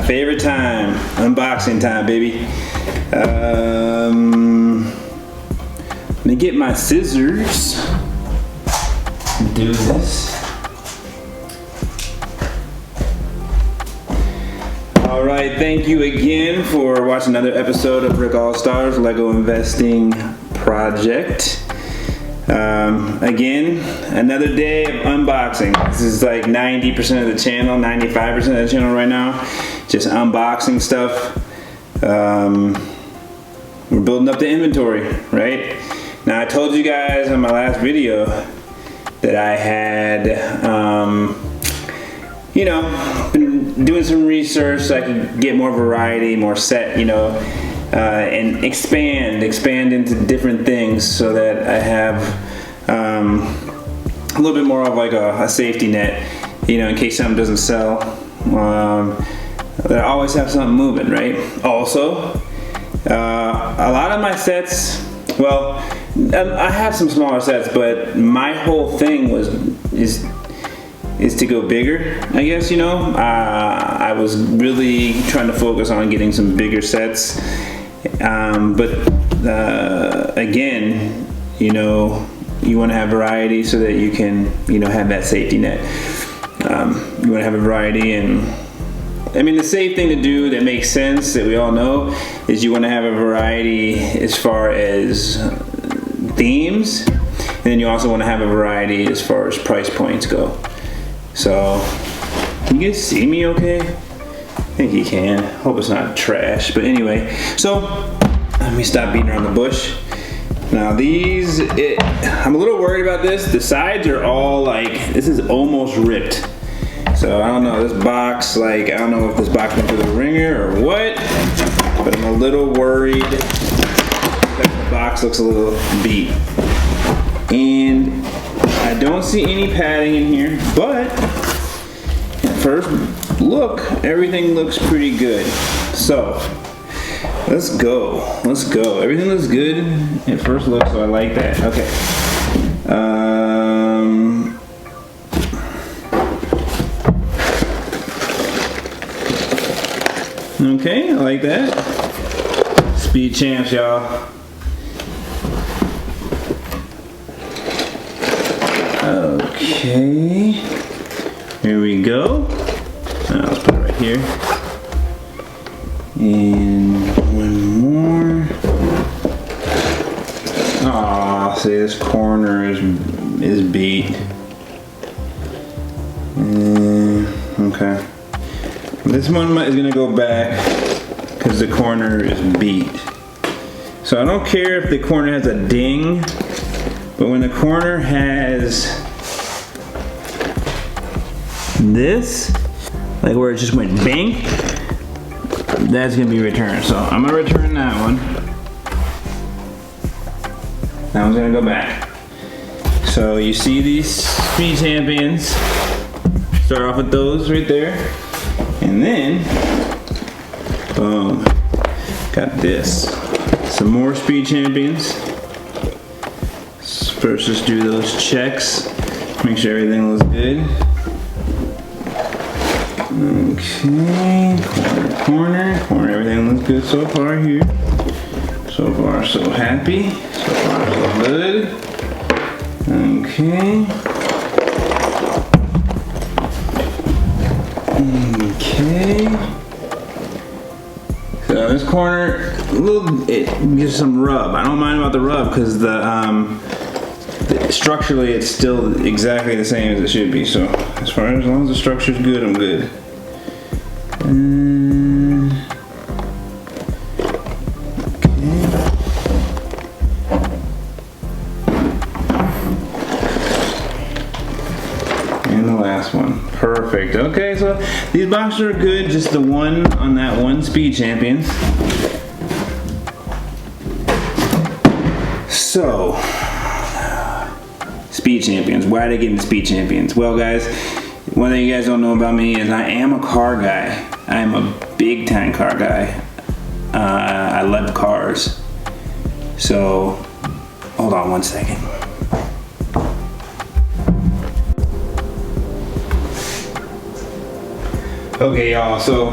favorite time, unboxing time, baby. Let me get my scissors. Do this. All right, thank you again for watching another episode of Rick All-Stars Lego Investing Project. Again, another day of unboxing. This is like 90% of the channel, 95% of the channel right now. Just unboxing stuff. We're building up the inventory, right? Now I told you guys on my last video that I had, you know, been doing some research so I could get more variety, more set, you know, and expand into different things so that I have a little bit more of like a safety net, you know, in case something doesn't sell. That I always have something moving, right? Also, a lot of my sets, well, I have some smaller sets, but my whole thing is to go bigger, I guess, you know. I was really trying to focus on getting some bigger sets, but again, you know, you want to have variety so that you can, you know, have that safety net. You want to have a variety, and I mean, the safe thing to do that makes sense that we all know is you want to have a variety as far as themes, and then you also want to have a variety as far as price points go. So, can you guys see me okay? I think you can. Hope it's not trash, but anyway. So, let me stop beating around the bush. Now these, I'm a little worried about this. The sides are all like, this is almost ripped. So I don't know, this box, like, I don't know if this box went through the ringer or what, but I'm a little worried that the box looks a little beat. And I don't see any padding in here, but at first look, everything looks pretty good. So, let's go. Everything looks good at first look, so I like that. Okay. Okay, I like that. Speed Champs, y'all. Okay. Here we go. Now let's put it right here. And one more. Aw, see, this corner is beat. Okay. This one is gonna go back because the corner is beat. So I don't care if the corner has a ding, but when the corner has this, like where it just went bang, that's gonna be returned. So I'm gonna return that one. That one's gonna go back. So you see these Speed Champions, start off with those right there. And then, boom, got this. Some more Speed Champions. First, just do those checks. Make sure everything looks good. Okay, corner, everything looks good so far here. So far, so happy. So far, so good. Okay. Okay. So this corner, it gives some rub. I don't mind about the rub because structurally it's still exactly the same as it should be. So as long as the structure's good, I'm good. One. Perfect. Okay, so these boxes are good, just the one on that one Speed Champions. So, Speed Champions. Why did I get into Speed Champions? Well, guys, one thing you guys don't know about me is I am a car guy. I am a big time car guy. I love cars. So, hold on one second. Okay, y'all, so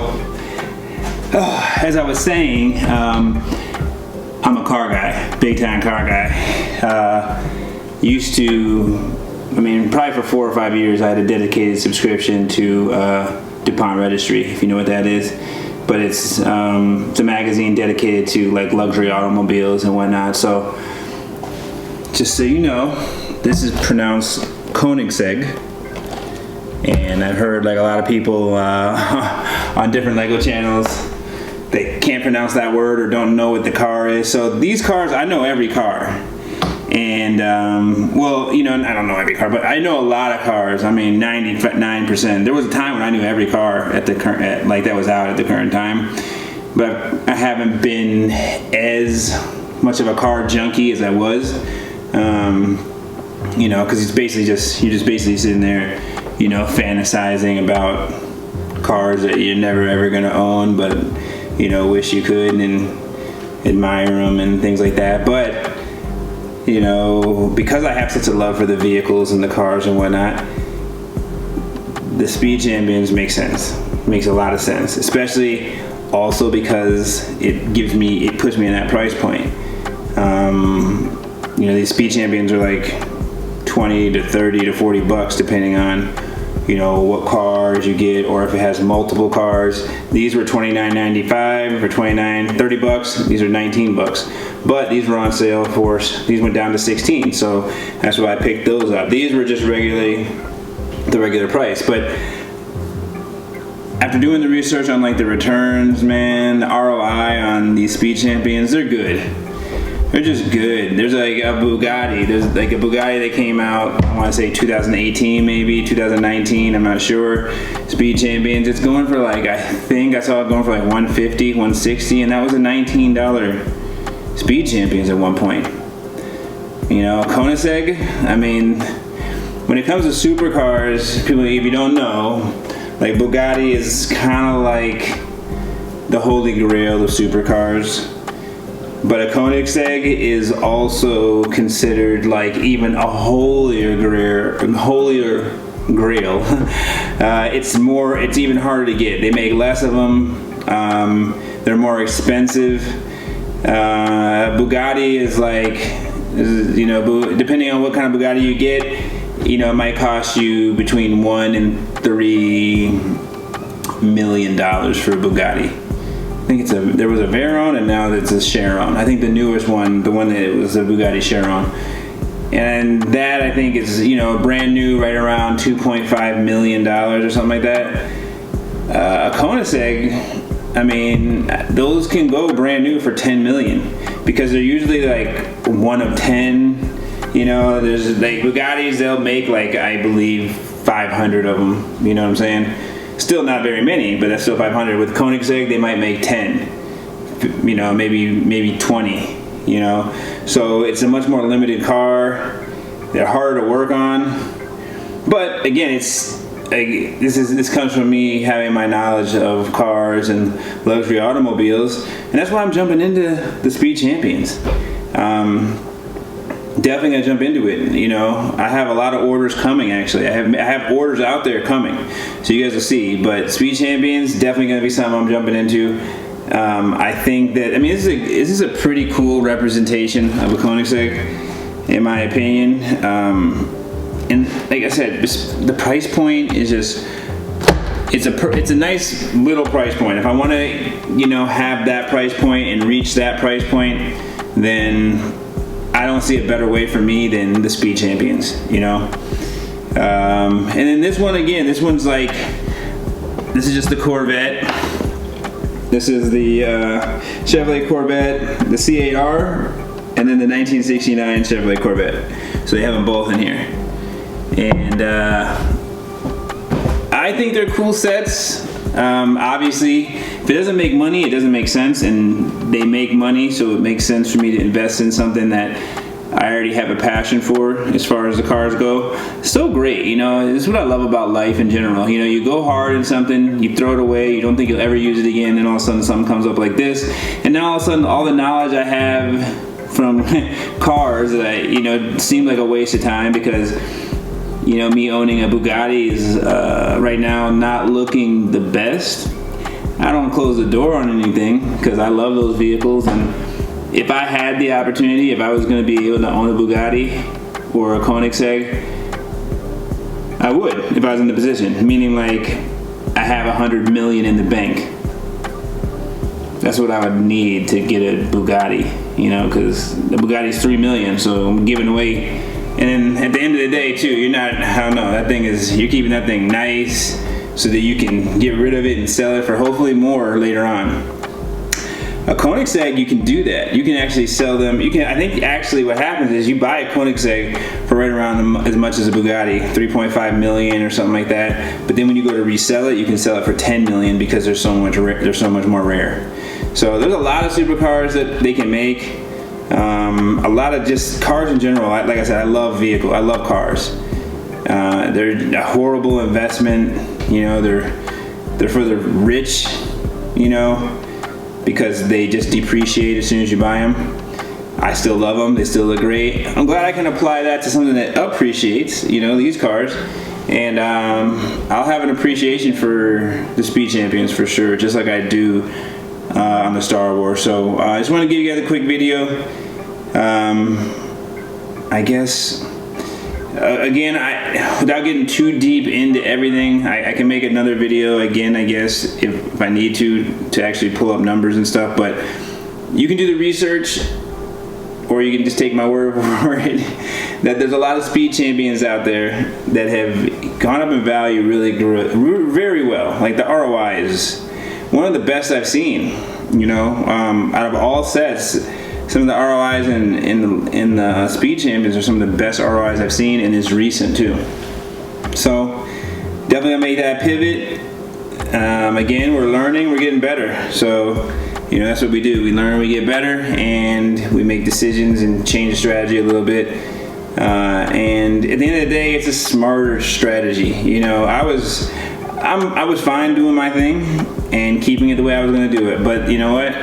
as I was saying, I'm a car guy, big time car guy. Used to, probably for 4 or 5 years, I had a dedicated subscription to DuPont Registry, if you know what that is. But it's a magazine dedicated to like luxury automobiles and whatnot. So, just so you know, this is pronounced Koenigsegg, and I've heard like a lot of people on different Lego channels, they can't pronounce that word or don't know what the car is. So these cars, I know every car. And, I don't know every car, but I know a lot of cars. 99%. There was a time when I knew every car that was out at the current time. But I haven't been as much of a car junkie as I was. Because you're just basically sitting there, fantasizing about cars that you're never ever going to own, but wish you could and admire them and things like that. But because I have such a love for the vehicles and the cars and whatnot, the Speed Champions makes sense. Makes a lot of sense, especially also because it puts me in that price point. These Speed Champions are like $20 to $30 to $40 depending on what cars you get, or if it has multiple cars. These were $29.95 for $30. These are $19, but these were on sale for, these went down to $16, so that's why I picked those up. These were just the regular price, but after doing the research on like the returns, man, the ROI on these Speed Champions, they're good. They're just good. There's like a Bugatti. There's like a Bugatti that came out, I want to say 2018, maybe 2019. I'm not sure. Speed Champions. It's going for like, I think I saw it going for like $150, $160, and that was a $19 Speed Champions at one point. Koenigsegg. When it comes to supercars, people, if you don't know, like Bugatti is kind of like the holy grail of supercars. But a Koenigsegg is also considered like even a holier grail. It's even harder to get. They make less of them. They're more expensive. Bugatti is like, depending on what kind of Bugatti you get, it might cost you between $1 and $3 million for a Bugatti. I think there was a Veyron and now it's a Chiron. I think the newest one, the one that was the Bugatti Chiron. And that I think is, brand new, right around $2.5 million or something like that. A Koenigsegg, those can go brand new for $10 million because they're usually like one of 10. There's like Bugattis, they'll make like, I believe, 500 of them. You know what I'm saying? Still not very many, but that's still 500. With Koenigsegg, they might make 10, maybe 20, So it's a much more limited car. They're harder to work on. But again, this comes from me having my knowledge of cars and luxury automobiles, and that's why I'm jumping into the Speed Champions. Definitely gonna jump into it. I have a lot of orders coming. Actually, I have orders out there coming, so you guys will see. But Speed Champions definitely gonna be something I'm jumping into. I think that this is a pretty cool representation of a Koenigsegg, in my opinion. And like I said, the price point is just. It's a nice little price point. If I want to, have that price point and reach that price point, then I don't see a better way for me than the Speed Champions, And then this one again, this is just the Corvette. This is the Chevrolet Corvette, the C8R, and then the 1969 Chevrolet Corvette. So they have them both in here. And I think they're cool sets. Obviously, if it doesn't make money, it doesn't make sense, and they make money, so it makes sense for me to invest in something that I already have a passion for as far as the cars go. So great, this is what I love about life in general. You go hard in something, you throw it away, you don't think you'll ever use it again, and all of a sudden something comes up like this, and now all of a sudden all the knowledge I have from cars that seemed like a waste of time because me owning a Bugatti is right now not looking the best. I don't close the door on anything because I love those vehicles, and if I had the opportunity, if I was going to be able to own a Bugatti or a Koenigsegg, I would if I was in the position. Meaning, like, I have $100 million in the bank. That's what I would need to get a Bugatti, you know, because the Bugatti's $3 million, so I'm giving away. And then at the end of the day, too, you're not, I don't know, you're keeping that thing nice so that you can get rid of it and sell it for hopefully more later on. A Koenigsegg, you can do that. You can actually sell them. I think actually what happens is you buy a Koenigsegg for right around as much as a Bugatti, 3.5 million or something like that. But then when you go to resell it, you can sell it for 10 million because they're so much more rare. So there's a lot of supercars that they can make. A lot of just cars in general. Like I said, I love cars. They're a horrible investment. You know, they're for the rich. You know, because they just depreciate as soon as you buy them. I still love them. They still look great. I'm glad I can apply that to something that appreciates. You know, these cars. And I'll have an appreciation for the Speed Champions for sure, just like I do on the Star Wars. So I just want to give you guys a quick video. I guess again, without getting too deep into everything, I can make another video again, I guess, if I need to actually pull up numbers and stuff. But you can do the research, or you can just take my word for it that there's a lot of Speed Champions out there that have gone up in value really very well. Like the ROI is one of the best I've seen. You know, out of all sets, some of the ROIs in the Speed Champions are some of the best ROIs I've seen, and it's recent too. So definitely gonna make that pivot. Again, we're learning, we're getting better. So, you know, that's what we do. We learn, we get better, and we make decisions and change the strategy a little bit. And at the end of the day, it's a smarter strategy. You know, I was fine doing my thing and keeping it the way I was gonna do it. But you know what?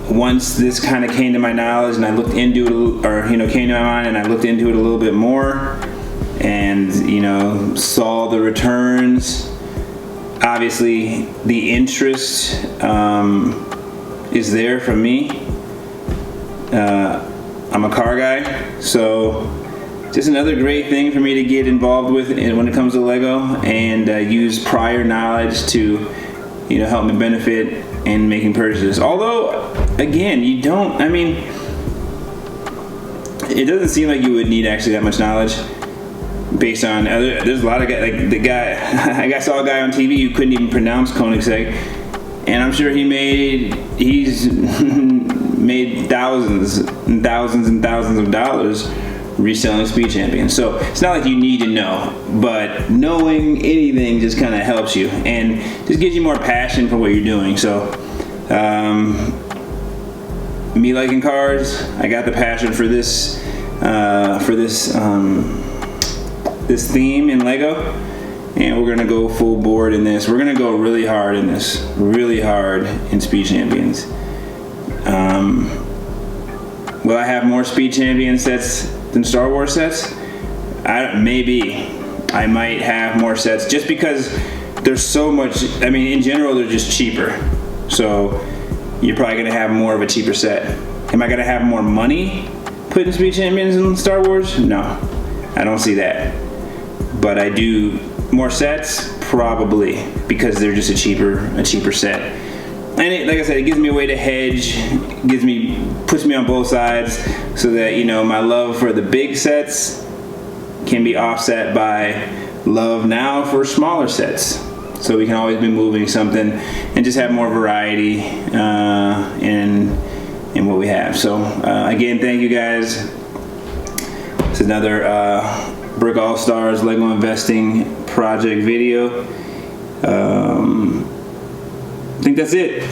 Once this kind of came to my knowledge and I looked into it, or, you know, came to my mind and I looked into it a little bit more and, you know, saw the returns, obviously the interest is there from me. I'm a car guy, so just another great thing for me to get involved with when it comes to Lego, and use prior knowledge to, you know, help me benefit in making purchases. Although, again, it doesn't seem like you would need actually that much knowledge based on there's a lot of guys, like I saw a guy on TV who couldn't even pronounce Koenigsegg, and I'm sure he's made thousands and thousands and thousands of dollars reselling Speed Champions. So it's not like you need to know, but knowing anything just kind of helps you and just gives you more passion for what you're doing. So me liking cars, I got the passion for this this theme in Lego, and we're gonna go full board in this. We're gonna go really hard in this, really hard in Speed Champions. Will I have more Speed Champion sets than Star Wars sets? Maybe. I might have more sets just because there's so much. I mean, in general, they're just cheaper. So you're probably gonna have more of a cheaper set. Am I gonna have more money put in Speed Champions than Star Wars? No, I don't see that. But I do more sets, probably, because they're just a cheaper set. And like I said, it gives me a way to hedge, puts me on both sides, so that, you know, my love for the big sets can be offset by love now for smaller sets. So we can always be moving something and just have more variety in what we have. So again, thank you guys. It's another Brick All Stars Lego investing project video. I think that's it.